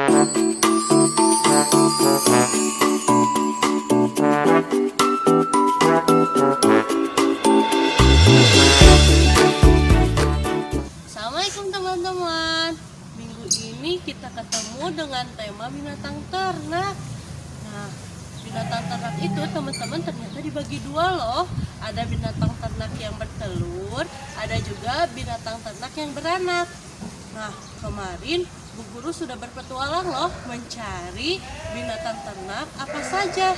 Assalamualaikum teman-teman. Minggu ini kita ketemu dengan tema binatang ternak. Nah, binatang ternak itu teman-teman ternyata dibagi dua loh. Ada binatang ternak yang bertelur, ada juga binatang ternak yang beranak. Nah, kemarin Bu Guru sudah berpetualang loh mencari binatang ternak apa saja.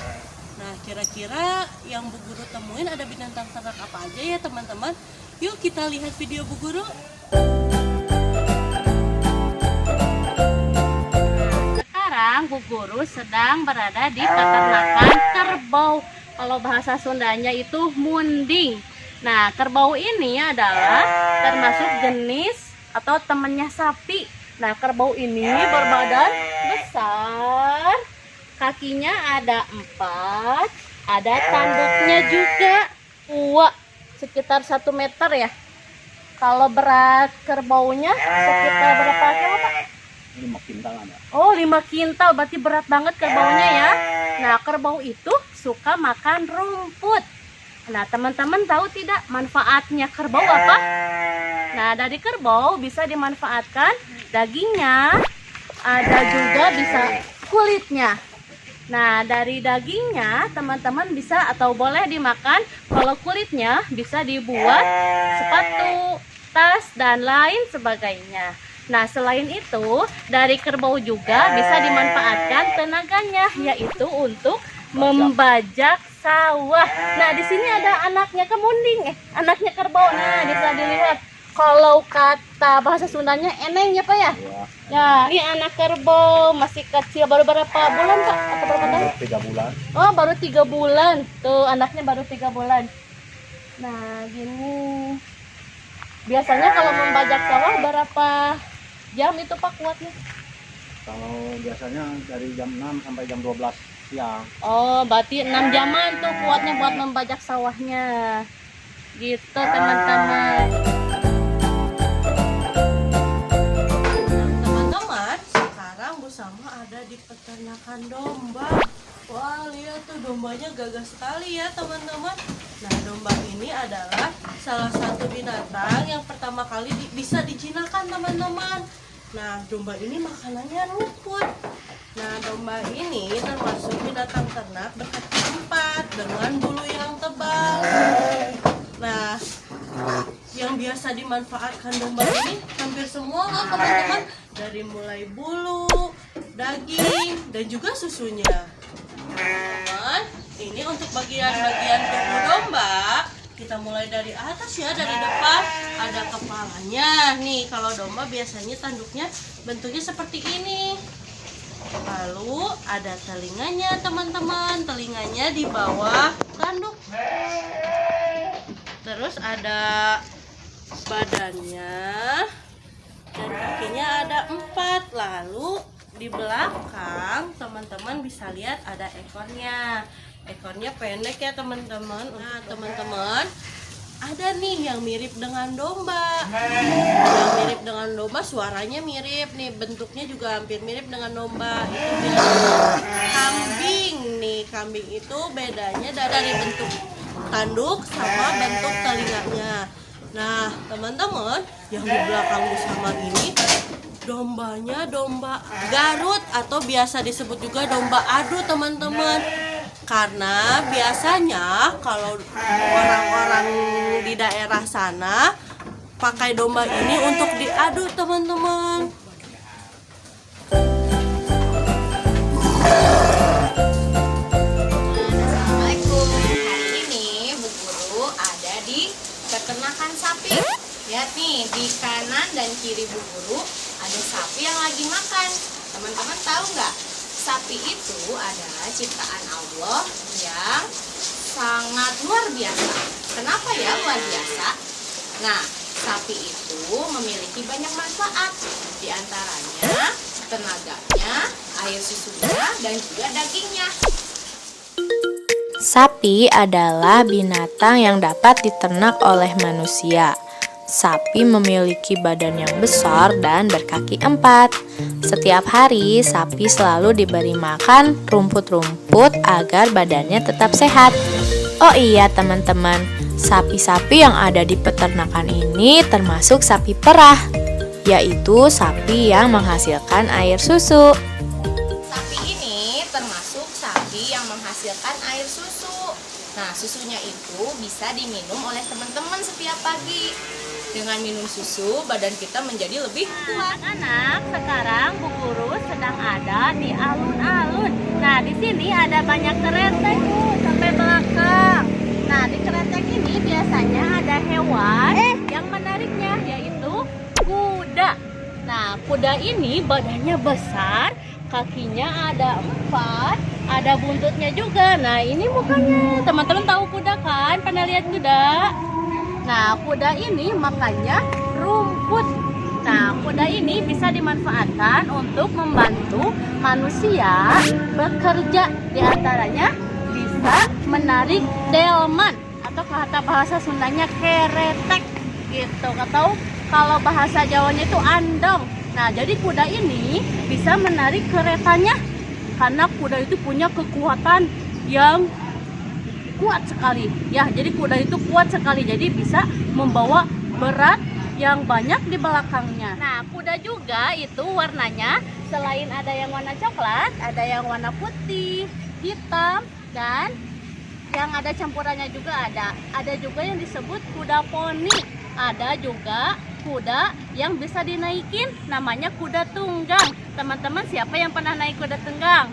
Nah, kira-kira yang Bu Guru temuin ada binatang ternak apa aja ya teman-teman? Yuk kita lihat video Bu Guru. Sekarang Bu Guru sedang berada di peternakan kerbau. Kalau bahasa Sundanya itu munding. Nah, kerbau ini adalah termasuk jenis atau temannya sapi. Nah, kerbau ini berbadan besar, kakinya ada 4, ada tanduknya juga. Sekitar 1 meter ya. Kalau berat kerbaunya sekitar berapa kilo Pak? 5 kintal ada. Oh, 5 kintal, berarti berat banget kerbaunya ya. Nah, kerbau itu suka makan rumput. Nah, teman-teman tahu tidak manfaatnya kerbau apa? Nah, dari kerbau bisa dimanfaatkan dagingnya, ada juga bisa kulitnya. Nah, dari dagingnya teman-teman bisa atau boleh dimakan. Kalau kulitnya bisa dibuat sepatu, tas, dan lain sebagainya. Nah, selain itu, dari kerbau juga bisa dimanfaatkan tenaganya, yaitu untuk membajak sawah. Nah, di sini ada anaknya kemunding, anaknya kerbau. Nah, bisa dilihat. Kalau kata bahasa Sundanya eneng ya Pak ya? Ya, Ya, ini anak kerbau masih kecil, baru berapa bulan Pak? Atau berapa tahun? 3 bulan. Oh, baru 3 bulan. Tuh, anaknya baru 3 bulan. Nah, gini. Biasanya kalau membajak sawah berapa jam itu Pak kuatnya? Kalau biasanya dari jam 6 sampai jam 12 siang. Oh, berarti 6 jaman tuh kuatnya buat membajak sawahnya. Gitu, teman-teman. Teman-teman, sekarang Bu Sama ada di peternakan domba. Wah, lihat tuh dombanya gagah sekali ya teman-teman. Nah, domba ini adalah salah satu binatang yang pertama kali bisa dijinakkan teman-teman. Nah, domba ini makanannya rumput. Nah, domba ini termasuk binatang ternak berkaki 4 dengan bulu yang tebal. Nah, yang biasa dimanfaatkan domba ini hampir semua loh teman-teman. Dari mulai bulu, daging, dan juga susunya. Teman-teman, ini untuk bagian-bagian tubuh domba. Kita mulai dari atas ya, dari depan ada kepalanya. Nih, kalau domba biasanya tanduknya bentuknya seperti ini. Lalu ada telinganya teman-teman, telinganya di bawah tanduk. Terus ada badannya dan kakinya ada 4. Lalu di belakang teman-teman bisa lihat ada ekornya. Ekornya pendek ya teman-teman. Nah, teman-teman, ada nih yang mirip dengan domba. Yang mirip dengan domba, suaranya mirip nih, bentuknya juga hampir mirip dengan domba. Itu binatang kambing nih. Kambing itu bedanya dari bentuk tanduk sama bentuk telinganya. Nah, teman-teman, yang di belakang bersama ini dombanya domba Garut atau biasa disebut juga domba adu teman-teman. Karena biasanya kalau orang-orang di daerah sana pakai domba ini untuk diadu teman-teman. Assalamualaikum. Hari ini Bu Guru ada di peternakan sapi. Lihat nih, di kanan dan kiri Bu Guru ada sapi yang lagi makan. Teman-teman tahu nggak? Sapi itu adalah ciptaan Allah yang sangat luar biasa. Kenapa ya luar biasa? Nah, sapi itu memiliki banyak manfaat. Di antaranya tenaganya, air susunya, dan juga dagingnya. Sapi adalah binatang yang dapat diternak oleh manusia. sapi memiliki badan yang besar dan berkaki 4. Setiap hari, sapi selalu diberi makan rumput-rumput agar badannya tetap sehat. Oh iya teman-teman, sapi-sapi yang ada di peternakan ini termasuk sapi perah, yaitu sapi yang menghasilkan air susu. Sapi ini termasuk sapi yang menghasilkan air susu. Nah, susunya itu bisa diminum oleh teman-teman setiap pagi. Dengan minum susu, badan kita menjadi lebih kuat. Anak-anak, sekarang Bu Guru sedang ada di alun-alun. Nah, di sini ada banyak kereta sampai belakang. Nah, di kereta ini biasanya ada hewan yang menariknya, yaitu kuda. Nah, kuda ini badannya besar, kakinya ada 4, ada buntutnya juga. Nah, ini mukanya. Teman-teman tahu kuda kan? Pernah lihat kuda? Nah, kuda ini makannya rumput. Nah, kuda ini bisa dimanfaatkan untuk membantu manusia bekerja. Di antaranya bisa menarik delman atau kata bahasa Sundanya keretek gitu. Atau kalau bahasa Jawanya itu andong. Nah, jadi kuda ini bisa menarik keretanya karena kuda itu punya kekuatan yang kuat sekali ya. Jadi kuda itu kuat sekali, jadi bisa membawa berat yang banyak di belakangnya. Nah, kuda juga itu warnanya selain ada yang warna coklat, ada yang warna putih, hitam, dan yang ada campurannya juga ada. Ada juga yang disebut kuda poni. Ada juga kuda yang bisa dinaikin, namanya kuda tunggang. Teman-teman, siapa yang pernah naik kuda tunggang?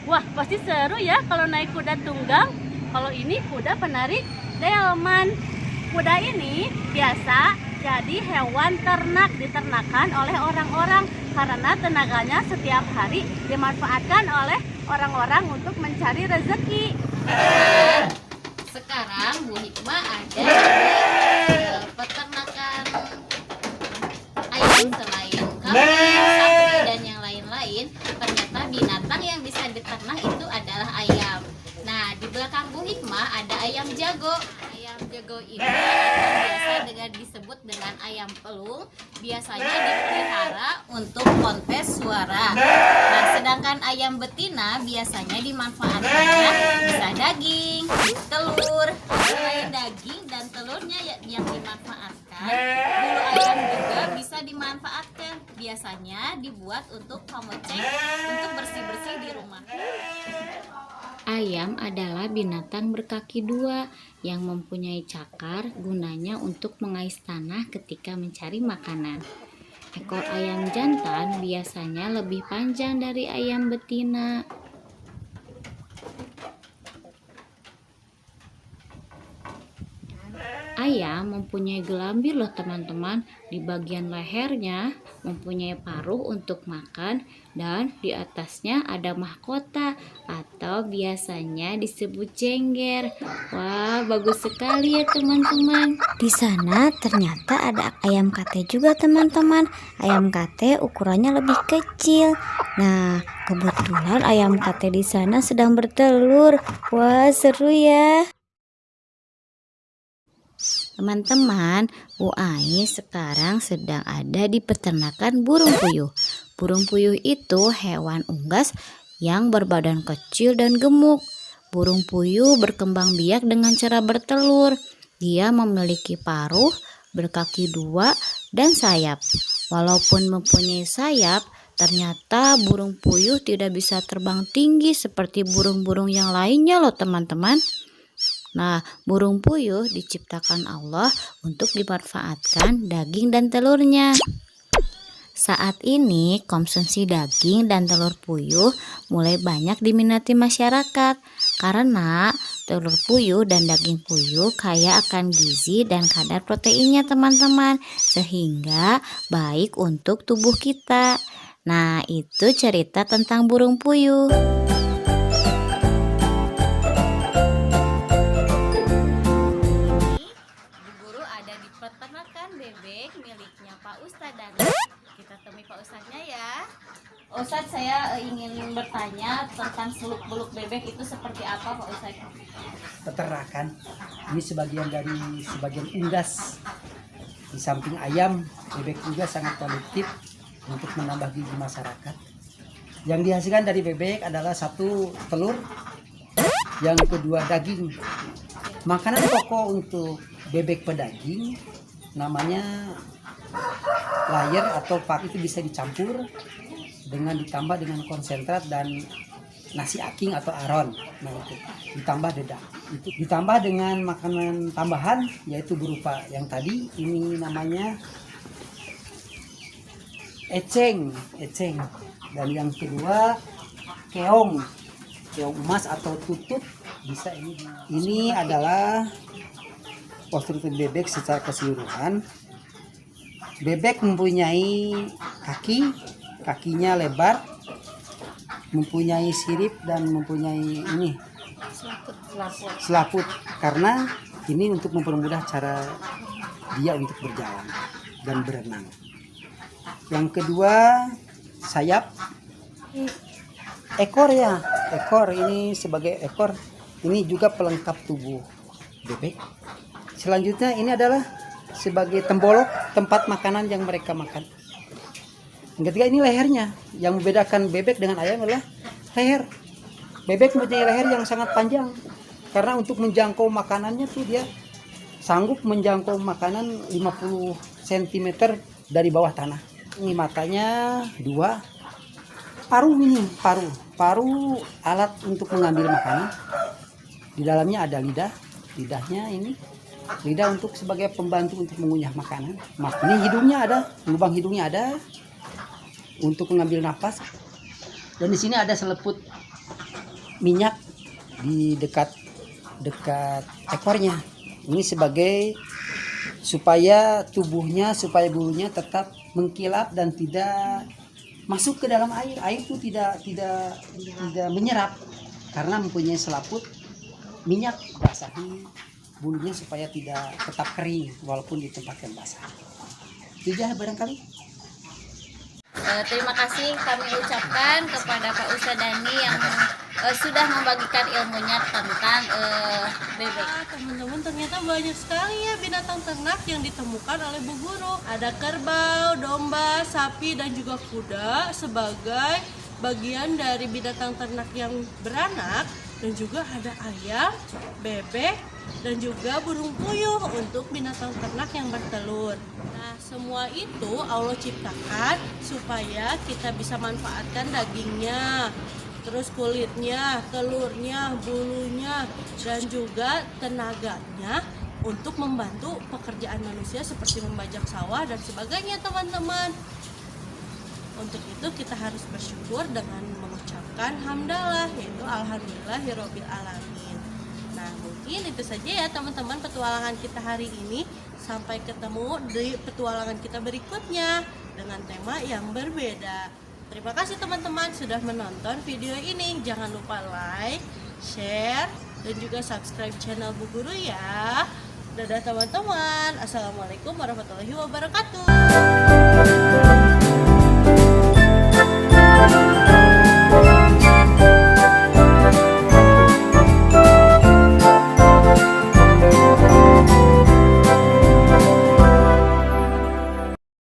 Wah, pasti seru ya kalau naik kuda tunggang. Kalau ini kuda penarik delman. Kuda ini biasa jadi hewan ternak, diternakan oleh orang-orang karena tenaganya setiap hari dimanfaatkan oleh orang-orang untuk mencari rezeki. Sekarang Bu Hikmah ada di peternakan ayam. Selain kambing, sapi, dan yang lain-lain, ternyata binatang yang bisa diternak itu adalah ayam. Nah, di belakang Bu Hikmah ada ayam jago. Ayam jago ini atau biasa disebut dengan ayam pelung, biasanya dipelihara untuk kontes suara. Nah, sedangkan ayam betina biasanya dimanfaatkannya bisa daging, telur. Selain daging dan telurnya yang dimanfaatkan, bulu ayam juga bisa dimanfaatkan. Biasanya dibuat untuk pemoceng untuk bersih-bersih di rumah. Ayam adalah binatang berkaki 2 yang mempunyai cakar, gunanya untuk mengais tanah ketika mencari makanan. Ekor ayam jantan biasanya lebih panjang dari ayam betina. Ayam mempunyai gelambir loh teman-teman. Di bagian lehernya mempunyai paruh untuk makan, dan di atasnya ada mahkota atau biasanya disebut jengger. Wah, bagus sekali ya teman-teman. Di sana ternyata ada ayam kate juga teman-teman. Ayam kate ukurannya lebih kecil. Nah, kebetulan ayam kate di sana sedang bertelur. Wah, seru ya. Teman-teman, Bu Ais sekarang sedang ada di peternakan burung puyuh. Burung puyuh itu hewan unggas yang berbadan kecil dan gemuk. Burung puyuh berkembang biak dengan cara bertelur. Dia memiliki paruh, berkaki 2, dan sayap. Walaupun mempunyai sayap, ternyata burung puyuh tidak bisa terbang tinggi seperti burung-burung yang lainnya loh teman-teman. Nah, burung puyuh diciptakan Allah untuk dimanfaatkan daging dan telurnya. Saat ini konsumsi daging dan telur puyuh mulai banyak diminati masyarakat karena telur puyuh dan daging puyuh kaya akan gizi dan kadar proteinnya teman-teman, sehingga baik untuk tubuh kita. Nah, itu cerita tentang burung puyuh. Peternakan bebek miliknya Pak Ustadz Dani. Kita temui Pak Ustadznya ya. Ustadz, saya ingin bertanya tentang seluk-beluk bebek itu seperti apa Pak Ustadz? Peternakan ini sebagian unggas Di samping ayam, bebek juga sangat produktif untuk menambah gizi masyarakat. Yang dihasilkan dari bebek adalah satu telur, yang kedua daging. Makanan pokok untuk bebek pedaging namanya layer atau pak, itu bisa dicampur dengan ditambah dengan konsentrat dan nasi aking atau aron. Nah itu ditambah dedak. Itu ditambah dengan makanan tambahan yaitu berupa yang tadi ini namanya eceng. Dan yang kedua keong emas atau tutut bisa ini. Ini adalah postur bebek secara keseluruhan. Bebek mempunyai kakinya lebar, mempunyai sirip dan mempunyai ini selaput. Karena ini untuk mempermudah cara dia untuk berjalan dan berenang. Yang kedua sayap, ekor ini sebagai ekor, ini juga pelengkap tubuh bebek. Selanjutnya ini adalah sebagai tembolok tempat makanan yang mereka makan. Yang ketiga ini lehernya. Yang membedakan bebek dengan ayam adalah leher. Bebek mempunyai leher yang sangat panjang karena untuk menjangkau makanannya tuh dia sanggup menjangkau makanan 50 cm dari bawah tanah. Ini matanya 2. Paru alat untuk mengambil makanan. Di dalamnya ada lidahnya ini. Lidah untuk sebagai pembantu untuk mengunyah makanan. Ini hidungnya ada, lubang hidungnya ada untuk mengambil nafas. Dan di sini ada seleput minyak di dekat ekornya. Ini sebagai supaya bulunya tetap mengkilap dan tidak masuk ke dalam air. Air itu tidak menyerap karena mempunyai selaput minyak basahi bulunya supaya tidak tetap kering walaupun di tempat yang basah. Itu aja barangkali. Terima kasih kami ucapkan kepada Pak Ustadz Dani yang sudah membagikan ilmunya tentang bebek. Teman-teman, ternyata banyak sekali ya binatang ternak yang ditemukan oleh Bu Guru. Ada kerbau, domba, sapi, dan juga kuda sebagai bagian dari binatang ternak yang beranak. Dan juga ada ayam, bebek, dan juga burung puyuh untuk binatang ternak yang bertelur. Nah, semua itu Allah ciptakan supaya kita bisa manfaatkan dagingnya, terus kulitnya, telurnya, bulunya, dan juga tenaganya untuk membantu pekerjaan manusia seperti membajak sawah dan sebagainya, teman-teman. Untuk itu kita harus bersyukur dengan mengucapkan hamdalah, yaitu alhamdulillahirabbil alamin. Nah, mungkin itu saja ya teman-teman petualangan kita hari ini. Sampai ketemu di petualangan kita berikutnya dengan tema yang berbeda. Terima kasih teman-teman sudah menonton video ini. Jangan lupa like, share, dan juga subscribe channel Bu Guru ya. Dadah teman-teman. Assalamualaikum warahmatullahi wabarakatuh.